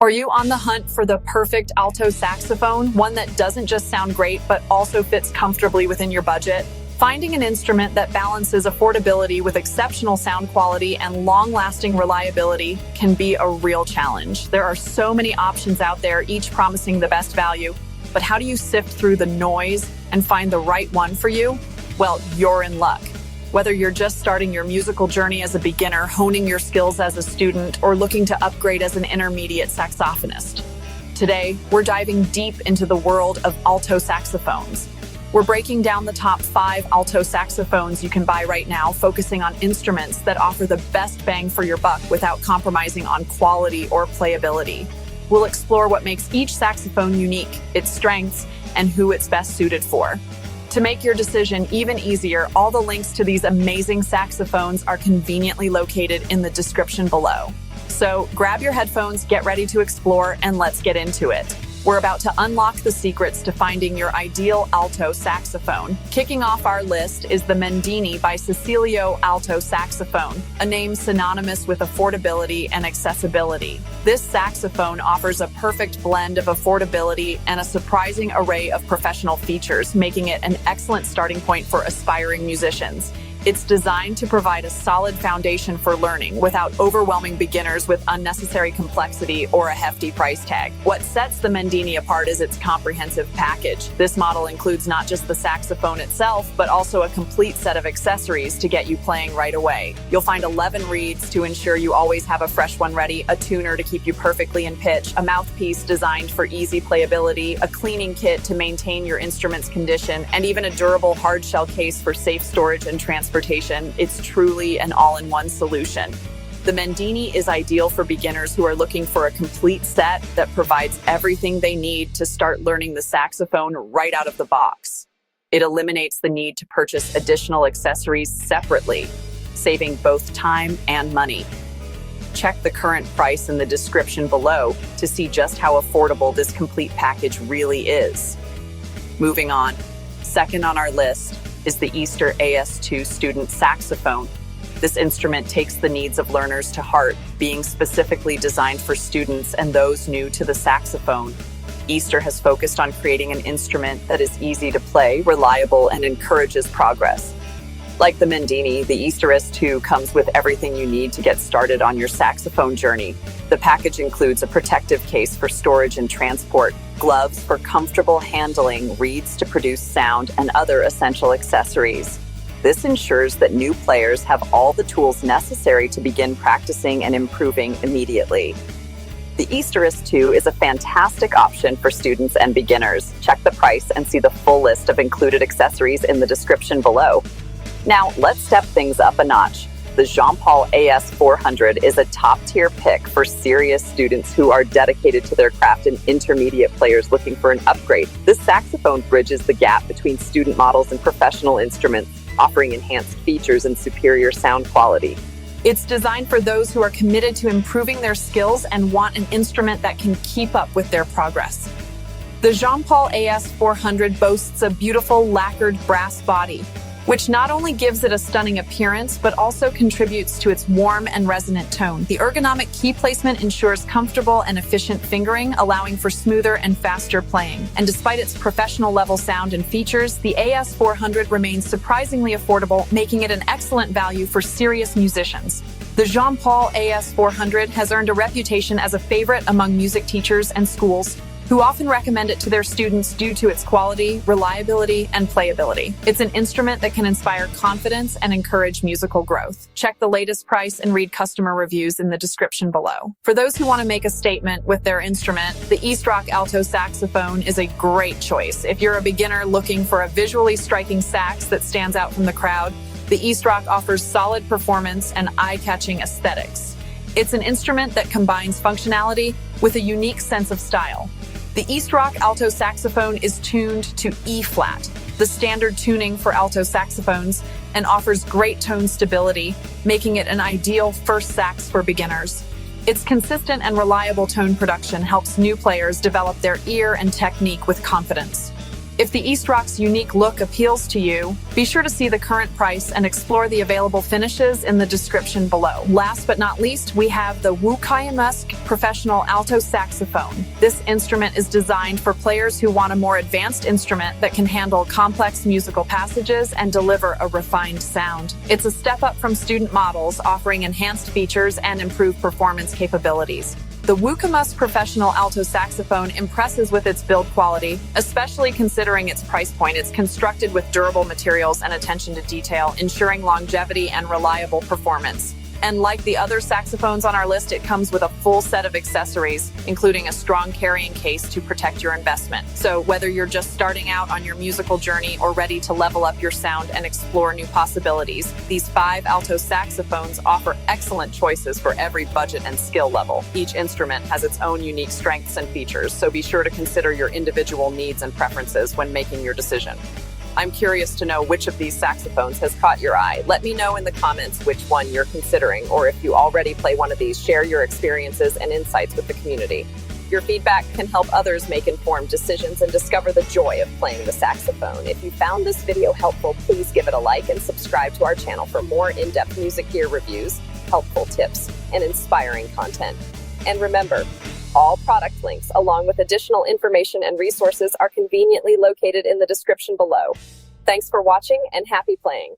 Are you on the hunt for the perfect alto saxophone, one that doesn't just sound great but also fits comfortably within your budget? Finding an instrument that balances affordability with exceptional sound quality and long-lasting reliability can be a real challenge. There are so many options out there, each promising the best value. But how do you sift through the noise and find the right one for you? Well, you're in luck. Whether you're just starting your musical journey as a beginner, honing your skills as a student, or looking to upgrade as an intermediate saxophonist. Today, we're diving deep into the world of alto saxophones. We're breaking down the top 5 alto saxophones you can buy right now, focusing on instruments that offer the best bang for your buck without compromising on quality or playability. We'll explore what makes each saxophone unique, its strengths, and who it's best suited for. To make your decision even easier, all the links to these amazing saxophones are conveniently located in the description below. So grab your headphones, get ready to explore, and let's get into it. We're about to unlock the secrets to finding your ideal alto saxophone. Kicking off our list is the Mendini by Cecilio Alto Saxophone, a name synonymous with affordability and accessibility. This saxophone offers a perfect blend of affordability and a surprising array of professional features, making it an excellent starting point for aspiring musicians. It's designed to provide a solid foundation for learning without overwhelming beginners with unnecessary complexity or a hefty price tag. What sets the Mandini apart is its comprehensive package. This model includes not just the saxophone itself, but also a complete set of accessories to get you playing right away. You'll find 11 reeds to ensure you always have a fresh one ready, a tuner to keep you perfectly in pitch, a mouthpiece designed for easy playability, a cleaning kit to maintain your instrument's condition, and even a durable hard shell case for safe storage and transportation. It's truly an all-in-one solution. The Mandini is ideal for beginners who are looking for a complete set that provides everything they need to start learning the saxophone right out of the box. It eliminates the need to purchase additional accessories separately, saving both time and money. Check the current price in the description below to see just how affordable this complete package really is. Moving on, second on our list is the Eastar AS-Ⅱ student saxophone. This instrument takes the needs of learners to heart, being specifically designed for students and those new to the saxophone. Eastar has focused on creating an instrument that is easy to play, reliable, and encourages progress. Like the Mendini, the Eastar AS-Ⅱ comes with everything you need to get started on your saxophone journey. The package includes a protective case for storage and transport, gloves for comfortable handling, reeds to produce sound, and other essential accessories. This ensures that new players have all the tools necessary to begin practicing and improving immediately. The Eastar AS-Ⅱ is a fantastic option for students and beginners. Check the price and see the full list of included accessories in the description below. Now, let's step things up a notch. The Paul AS400 is a top-tier pick for serious students who are dedicated to their craft and intermediate players looking for an upgrade. This saxophone bridges the gap between student models and professional instruments, offering enhanced features and superior sound quality. It's designed for those who are committed to improving their skills and want an instrument that can keep up with their progress. The Paul AS400 boasts a beautiful lacquered brass body, which not only gives it a stunning appearance, but also contributes to its warm and resonant tone. The ergonomic key placement ensures comfortable and efficient fingering, allowing for smoother and faster playing. And despite its professional-level sound and features, the AS400 remains surprisingly affordable, making it an excellent value for serious musicians. The Paul AS400 has earned a reputation as a favorite among music teachers and schools, who often recommend it to their students due to its quality, reliability, and playability. It's an instrument that can inspire confidence and encourage musical growth. Check the latest price and read customer reviews in the description below. For those who want to make a statement with their instrument, the EastRock Alto Saxophone is a great choice. If you're a beginner looking for a visually striking sax that stands out from the crowd, the EastRock offers solid performance and eye-catching aesthetics. It's an instrument that combines functionality with a unique sense of style. The EastRock Alto Saxophone is tuned to E-flat, the standard tuning for alto saxophones, and offers great tone stability, making it an ideal first sax for beginners. Its consistent and reliable tone production helps new players develop their ear and technique with confidence. If the EastRock's unique look appeals to you, be sure to see the current price and explore the available finishes in the description below. Last but not least, we have the WUQIMUSC Professional Alto Saxophone. This instrument is designed for players who want a more advanced instrument that can handle complex musical passages and deliver a refined sound. It's a step up from student models, offering enhanced features and improved performance capabilities. The WUQIMUSC Professional Alto Saxophone impresses with its build quality, especially considering its price point. It's constructed with durable materials and attention to detail, ensuring longevity and reliable performance. And like the other saxophones on our list, it comes with a full set of accessories, including a strong carrying case to protect your investment. So whether you're just starting out on your musical journey or ready to level up your sound and explore new possibilities, these 5 alto saxophones offer excellent choices for every budget and skill level. Each instrument has its own unique strengths and features, so be sure to consider your individual needs and preferences when making your decision. I'm curious to know which of these saxophones has caught your eye. Let me know in the comments which one you're considering, or if you already play one of these, share your experiences and insights with the community. Your feedback can help others make informed decisions and discover the joy of playing the saxophone. If you found this video helpful, please give it a like and subscribe to our channel for more in-depth music gear reviews, helpful tips, and inspiring content. And remember, all product links, along with additional information and resources, are conveniently located in the description below. Thanks for watching and happy playing!